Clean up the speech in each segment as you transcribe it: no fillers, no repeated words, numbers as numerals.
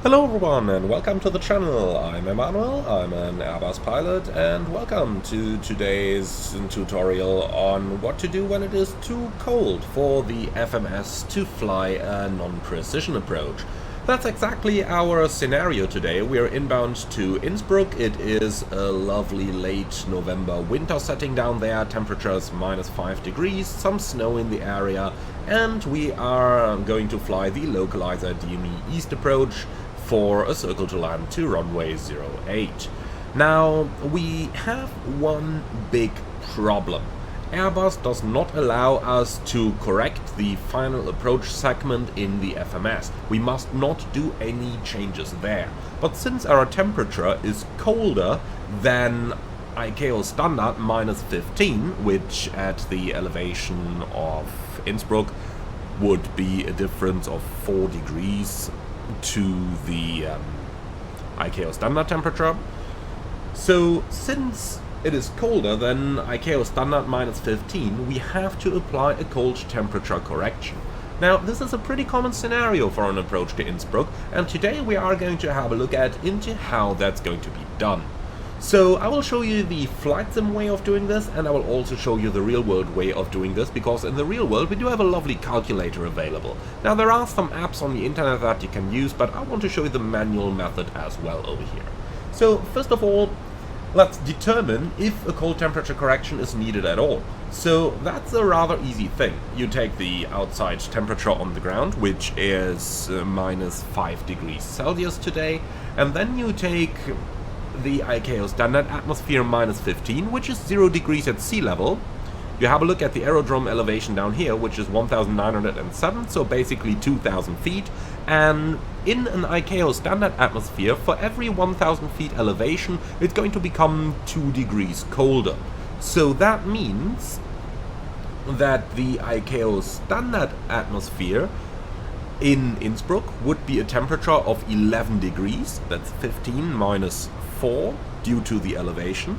Hello everyone and welcome to the channel. I'm Emmanuel, I'm an Airbus pilot, and welcome to today's tutorial on what to do when it is too cold for the FMS to fly a non-precision approach. That's exactly our scenario today. We are inbound to Innsbruck. It is a lovely late November winter setting down there, temperatures -5 degrees, some snow in the area, and we are going to fly the localizer DME East approach for a circle to land to runway 08. Now, we have one big problem. Airbus does not allow us to correct the final approach segment in the FMS. We must not do any changes there. But since our temperature is colder than ICAO standard -15, which at the elevation of Innsbruck would be a difference of 4 degrees to the ICAO standard temperature. So since it is colder than ICAO standard -15, we have to apply a cold temperature correction. Now, this is a pretty common scenario for an approach to Innsbruck, and today we are going to have a look into how that's going to be done. So I will show you the flight sim way of doing this, and I will also show you the real world way of doing this, because in the real world we do have a lovely calculator available. Now, there are some apps on the internet that you can use, but I want to show you the manual method as well over here. So first of all, let's determine if a cold temperature correction is needed at all. So that's a rather easy thing. You take the outside temperature on the ground, which is -5 degrees Celsius today, and then you take the ICAO standard atmosphere -15, which is 0 degrees at sea level. You have a look at the aerodrome elevation down here, which is 1,907, so basically 2,000 feet. And in an ICAO standard atmosphere, for every 1,000 feet elevation, it's going to become 2 degrees colder. So that means that the ICAO standard atmosphere in Innsbruck would be a temperature of 11 degrees, that's 15 minus 4 due to the elevation.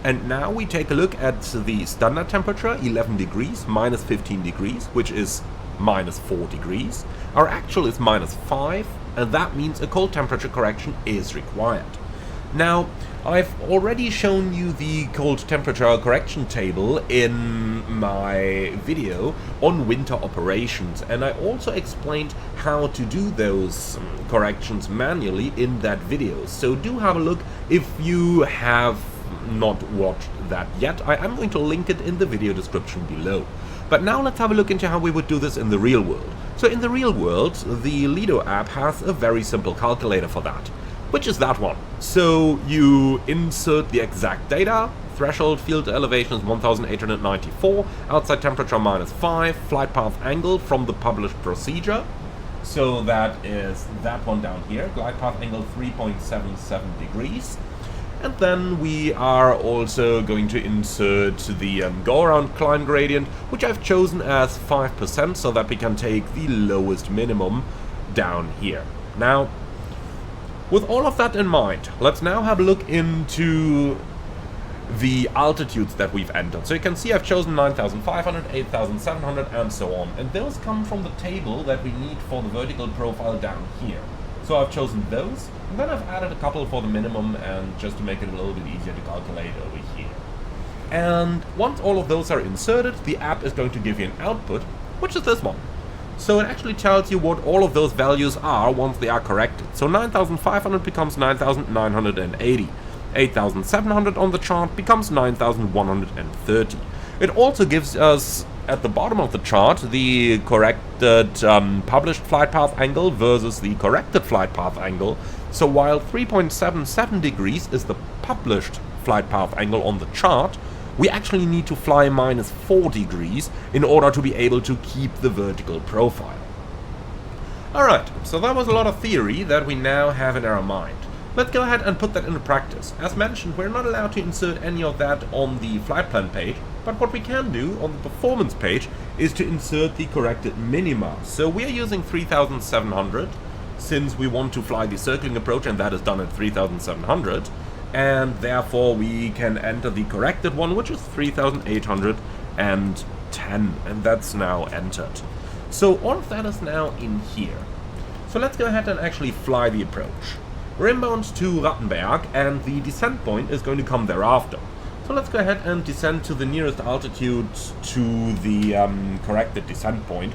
And now we take a look at the standard temperature, 11 degrees minus 15 degrees, which is -4 degrees. Our actual is -5, and that means a cold temperature correction is required. Now, I've already shown you the cold temperature correction table in my video on winter operations, and I also explained how to do those corrections manually in that video. So do have a look if you have not watched that yet. I am going to link it in the video description below. But now let's have a look into how we would do this in the real world. So in the real world, the Lido app has a very simple calculator for that, which is that one. So you insert the exact data. Threshold field elevation is 1,894, outside temperature -5, flight path angle from the published procedure. So that is that one down here, glide path angle 3.77 degrees. And then we are also going to insert the go-around climb gradient, which I've chosen as 5% so that we can take the lowest minimum down here. Now, with all of that in mind, let's now have a look into the altitudes that we've entered. So you can see I've chosen 9,500, 8,700, and so on. And those come from the table that we need for the vertical profile down here. So I've chosen those, and then I've added a couple for the minimum, and just to make it a little bit easier to calculate over here. And once all of those are inserted, the app is going to give you an output, which is this one. So it actually tells you what all of those values are once they are corrected. So 9,500 becomes 9,980. 8,700 on the chart becomes 9,130. It also gives us, at the bottom of the chart, the corrected published flight path angle versus the corrected flight path angle. So while 3.77 degrees is the published flight path angle on the chart, we actually need to fly -4 degrees in order to be able to keep the vertical profile. Alright, so that was a lot of theory that we now have in our mind. Let's go ahead and put that into practice. As mentioned, we're not allowed to insert any of that on the flight plan page, but what we can do on the performance page is to insert the corrected minima. So we are using 3,700 since we want to fly the circling approach, and that is done at 3,700. And therefore we can enter the corrected one, which is 3,810, and that's now entered. So all of that is now in here. So let's go ahead and actually fly the approach. We're inbound to Rattenberg, and the descent point is going to come thereafter. So let's go ahead and descend to the nearest altitude to the corrected descent point.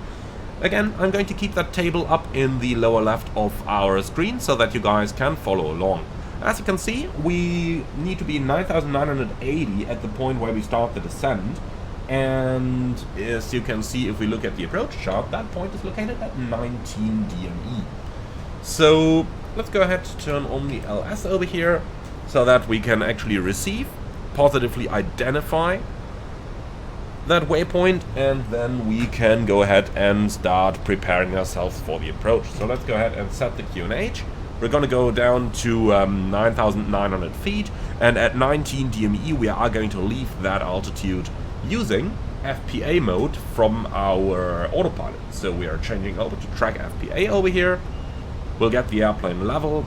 Again, I'm going to keep that table up in the lower left of our screen so that you guys can follow along. As you can see, we need to be 9,980 at the point where we start the descent. And as you can see, if we look at the approach chart, that point is located at 19 DME. So let's go ahead and turn on the LS over here so that we can actually receive, positively identify that waypoint, and then we can go ahead and start preparing ourselves for the approach. So let's go ahead and set the QNH. We're going to go down to 9,900 feet, and at 19 DME we are going to leave that altitude using FPA mode from our autopilot. So we are changing over to track FPA over here. We'll get the airplane level.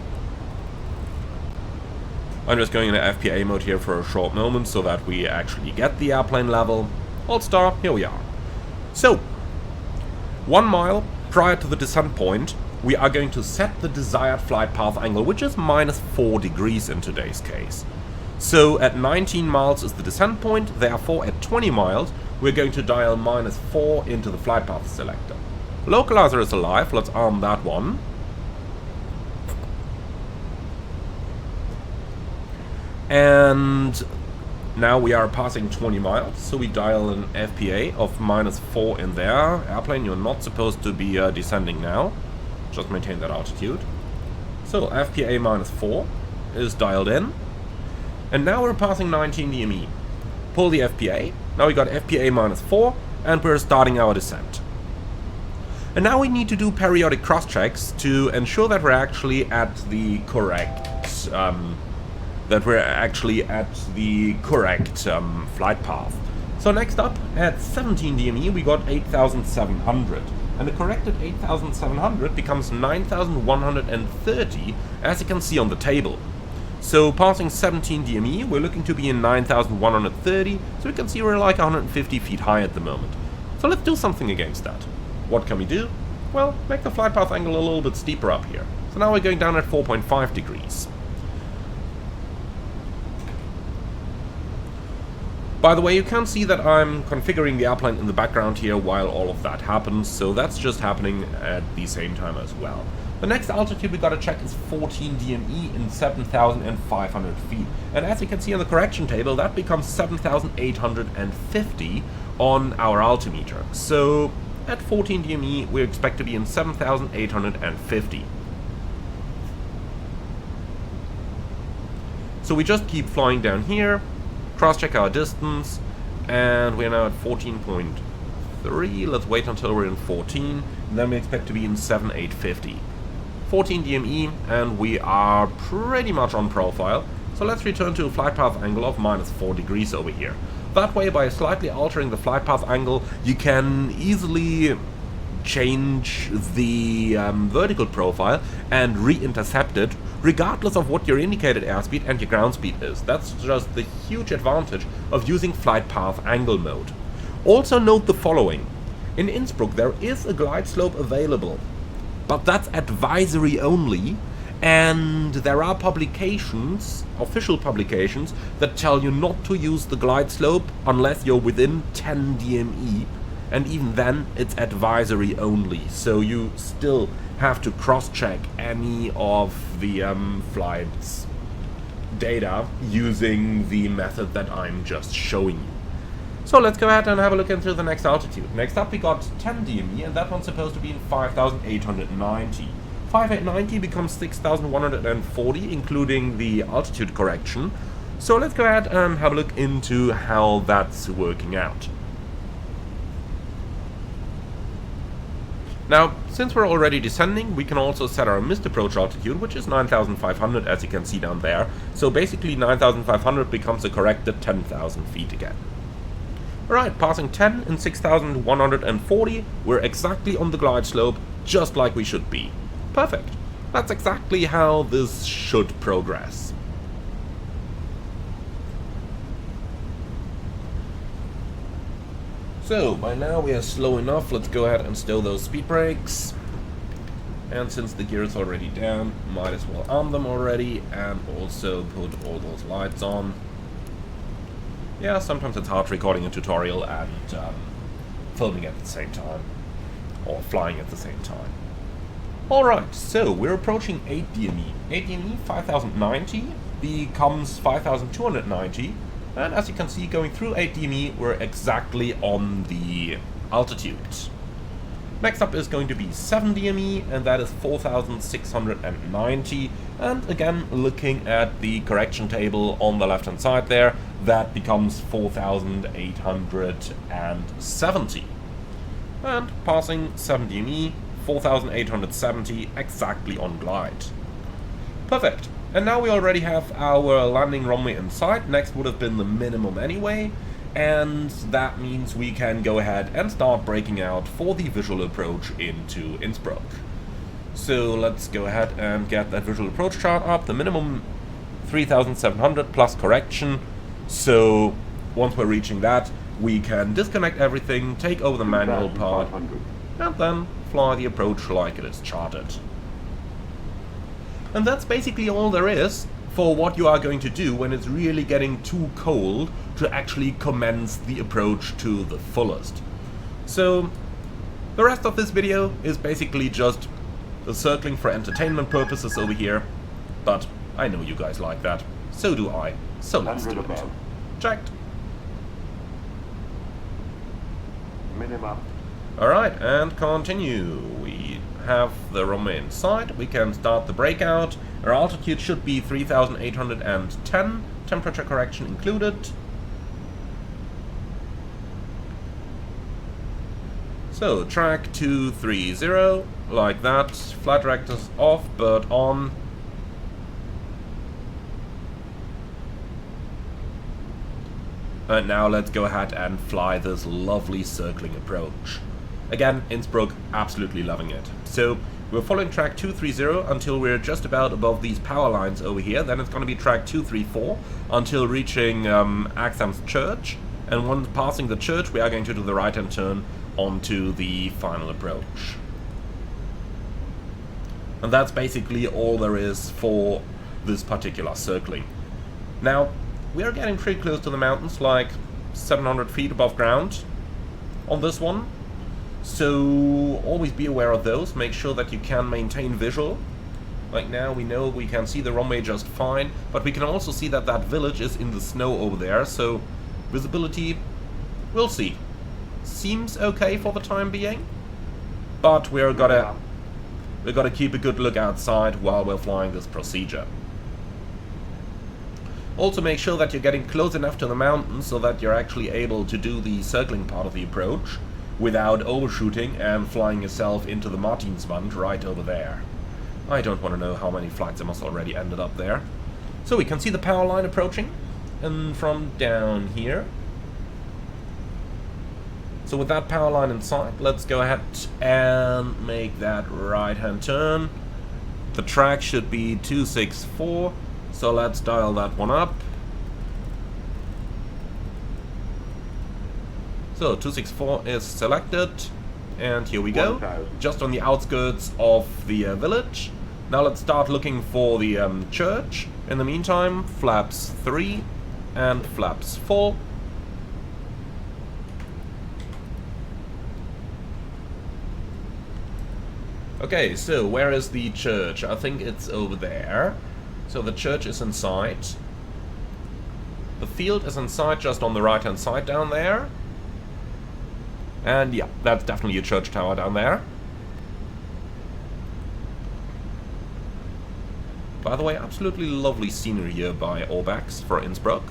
I'm just going into FPA mode here for a short moment so that we actually get the airplane level. Hold star, here we are. So, 1 mile prior to the descent point, we are going to set the desired flight path angle, which is -4 degrees in today's case. So at 19 miles is the descent point, therefore at 20 miles we're going to dial -4 into the flight path selector. Localizer is alive, let's arm that one. And now we are passing 20 miles, so we dial an FPA of -4 in there. Airplane, you're not supposed to be descending now. Just maintain that altitude. So FPA -4 is dialed in. And now we're passing 19 DME. Pull the FPA. Now we got FPA -4, and we're starting our descent. And now we need to do periodic cross-checks to ensure that we're actually at the correct flight path. So next up, at 17 DME, we got 8,700. And the corrected 8,700 becomes 9,130, as you can see on the table. So passing 17 DME, we're looking to be in 9,130, so we can see we're like 150 feet high at the moment. So let's do something against that. What can we do? Well, make the flight path angle a little bit steeper up here. So now we're going down at 4.5 degrees. By the way, you can see that I'm configuring the airplane in the background here while all of that happens, so that's just happening at the same time as well. The next altitude we gotta check is 14 DME in 7,500 feet. And as you can see on the correction table, that becomes 7,850 on our altimeter. So at 14 DME, we expect to be in 7,850. So we just keep flying down here, cross-check our distance, and we're now at 14.3. Let's wait until we're in 14, and then we expect to be in 7,850. 14 DME, and we are pretty much on profile. So let's return to a flight path angle of -4 degrees over here. That way, by slightly altering the flight path angle, you can easily change the vertical profile and re-intercept it, regardless of what your indicated airspeed and your ground speed is. That's just the huge advantage of using flight path angle mode. Also note the following. In Innsbruck there is a glide slope available, but that's advisory only, and there are publications, official publications, that tell you not to use the glide slope unless you're within 10 DME, and even then it's advisory only, so you still have to cross-check any of the flight's data using the method that I'm just showing you. So let's go ahead and have a look into the next altitude. Next up we got 10 DME, and that one's supposed to be in 5,890. 5,890 becomes 6,140, including the altitude correction. So let's go ahead and have a look into how that's working out. Now, since we're already descending, we can also set our missed approach altitude, which is 9,500, as you can see down there. So basically 9,500 becomes a corrected 10,000 feet again. Alright, passing 10 in 6,140, we're exactly on the glide slope, just like we should be. Perfect. That's exactly how this should progress. So, by now we are slow enough, let's go ahead and stow those speed brakes. And since the gear is already down, might as well arm them already and also put all those lights on. Yeah, sometimes it's hard recording a tutorial and filming at the same time, or flying at the same time. Alright, so we're approaching 8 DME. 8 DME 5090 becomes 5290, and as you can see, going through 8 DME, we're exactly on the altitude. Next up is going to be 7 DME, and that is 4690. And again, looking at the correction table on the left hand side there, that becomes 4870. And passing 7 DME, 4870 exactly on glide. Perfect. And now we already have our landing runway in sight. Next would have been the minimum anyway. And that means we can go ahead and start breaking out for the visual approach into Innsbruck. So let's go ahead and get that visual approach chart up. The minimum 3700 plus correction. So once we're reaching that, we can disconnect everything, take over the manual part, and then fly the approach like it is charted. And that's basically all there is for what you are going to do when it's really getting too cold to actually commence the approach to the fullest. So the rest of this video is basically just the circling for entertainment purposes over here, but I know you guys like that, so do I, so let's do it. Checked. Minimum. Alright, and continue. We have the runway in sight, we can start the breakout. Our altitude should be 3810, temperature correction included. So, track 230, like that. Flight directors off, but on. And now let's go ahead and fly this lovely circling approach. Again, Innsbruck, absolutely loving it. So, we're following track 230 until we're just about above these power lines over here. Then it's going to be track 234 until reaching Axam's church. And once passing the church, we are going to do the right-hand turn onto the final approach. And that's basically all there is for this particular circling. Now, we are getting pretty close to the mountains, like 700 feet above ground on this one. So always be aware of those, make sure that you can maintain visual. Like now we know we can see the runway just fine, but we can also see that that village is in the snow over there, so visibility, we'll see. Seems okay for the time being, but we're gotta keep a good look outside while we're flying this procedure. Also make sure that you're getting close enough to the mountains so that you're actually able to do the circling part of the approach without overshooting and flying yourself into the Martinswand right over there. I don't want to know how many flights I must already ended up there. So we can see the power line approaching, and from down here. So with that power line in sight, let's go ahead and make that right-hand turn. The track should be 264, so let's dial that one up. So 264 is selected, and here we go, just on the outskirts of the village. Now let's start looking for the church. In the meantime, flaps 3 and flaps 4. Okay, so where is the church? I think it's over there. So the church is in sight. The field is in sight just on the right-hand side down there. And yeah, that's definitely a church tower down there. By the way, absolutely lovely scenery here by Orbex for Innsbruck.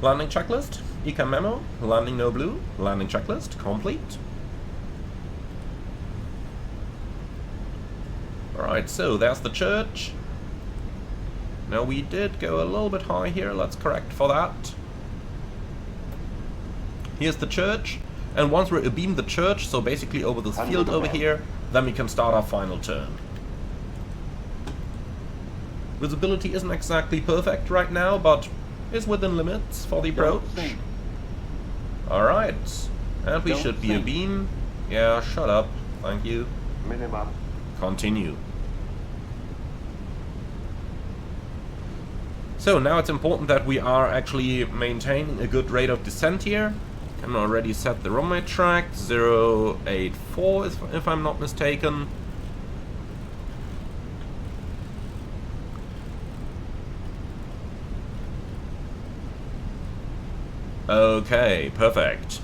Landing checklist, Ecam memo, landing no blue, landing checklist, complete. Alright, so there's the church. Now we did go a little bit high here, let's correct for that. Here's the church, and once we're abeam the church, so basically over this field over here, then we can start our final turn. Visibility isn't exactly perfect right now, but is within limits for the approach. Alright, and we should be abeam. Yeah, shut up. Thank you. Minimum. Continue. So now it's important that we are actually maintaining a good rate of descent here. Can already set the runway track 084 if I'm not mistaken. Okay, perfect.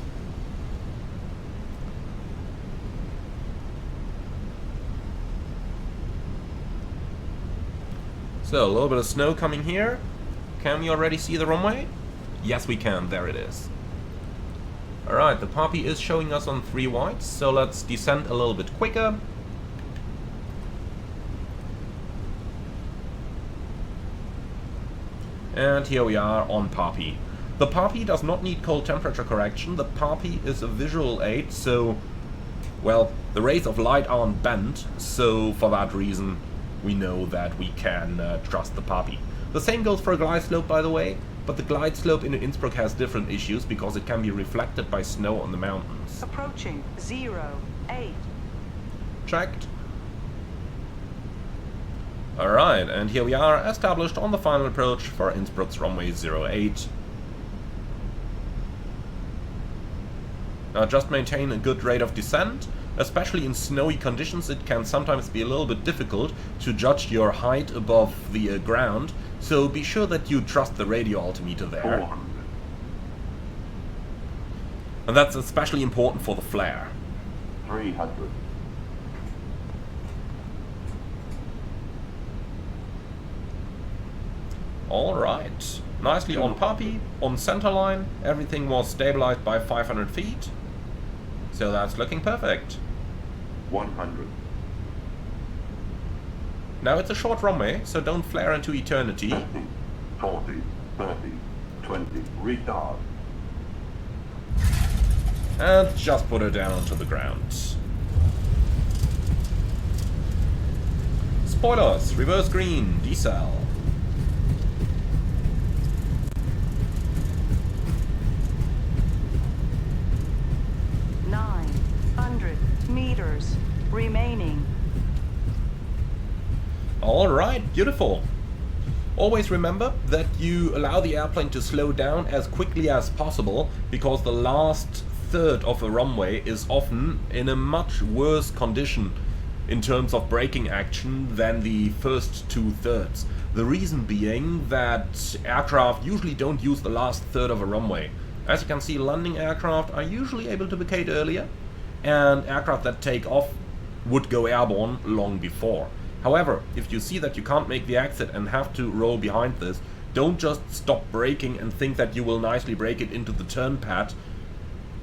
So, a little bit of snow coming here. Can we already see the runway? Yes, we can. There it is. Alright, the Poppy is showing us on 3 whites, so let's descend a little bit quicker. And here we are on Poppy. The Poppy does not need cold temperature correction. The Poppy is a visual aid, so, well, the rays of light aren't bent, so for that reason we know that we can trust the Poppy. The same goes for a glide slope, by the way, but the glide slope in Innsbruck has different issues because it can be reflected by snow on the mountains. Approaching 08. Checked. Alright, and here we are, established on the final approach for Innsbruck's runway 08. Now just maintain a good rate of descent. Especially in snowy conditions, it can sometimes be a little bit difficult to judge your height above the ground, so be sure that you trust the radio altimeter there. 400. And that's especially important for the flare. 300. Alright, nicely on Poppy, on centerline, everything was stabilized by 500 feet, so that's looking perfect. 100. Now it's a short runway, so don't flare into eternity. 50, 40, 30, 20. Retard. And just put her down onto the ground. Spoilers, reverse green, decel. Meters remaining. Alright, beautiful. Always remember that you allow the airplane to slow down as quickly as possible, because the last third of a runway is often in a much worse condition in terms of braking action than the first 2/3. The reason being that aircraft usually don't use the last third of a runway. As you can see, landing aircraft are usually able to vacate earlier, and aircraft that take off would go airborne long before. However, if you see that you can't make the exit and have to roll behind this, don't just stop braking and think that you will nicely brake it into the turn pad.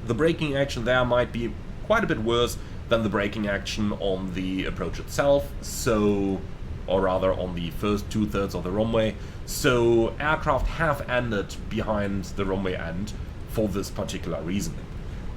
The braking action there might be quite a bit worse than the braking action on the approach itself, so, or rather on the first 2/3 of the runway, so aircraft have ended behind the runway end for this particular reason.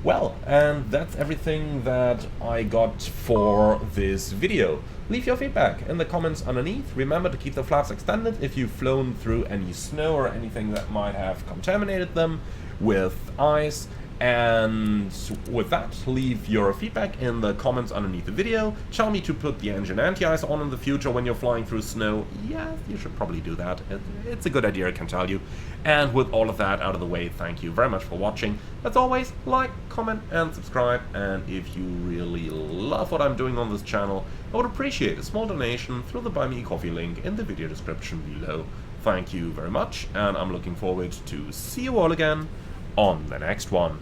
Well, and that's everything that I got for this video. Leave your feedback in the comments underneath. Remember to keep the flaps extended if you've flown through any snow or anything that might have contaminated them with ice. And with that, leave your feedback in the comments underneath the video. Tell me to put the engine anti-ice on in the future when you're flying through snow. Yeah, you should probably do that. It's a good idea, I can tell you. And with all of that out of the way, thank you very much for watching. As always, like, comment, and subscribe. And if you really love what I'm doing on this channel, I would appreciate a small donation through the Buy Me a Coffee link in the video description below. Thank you very much, and I'm looking forward to see you all again on the next one.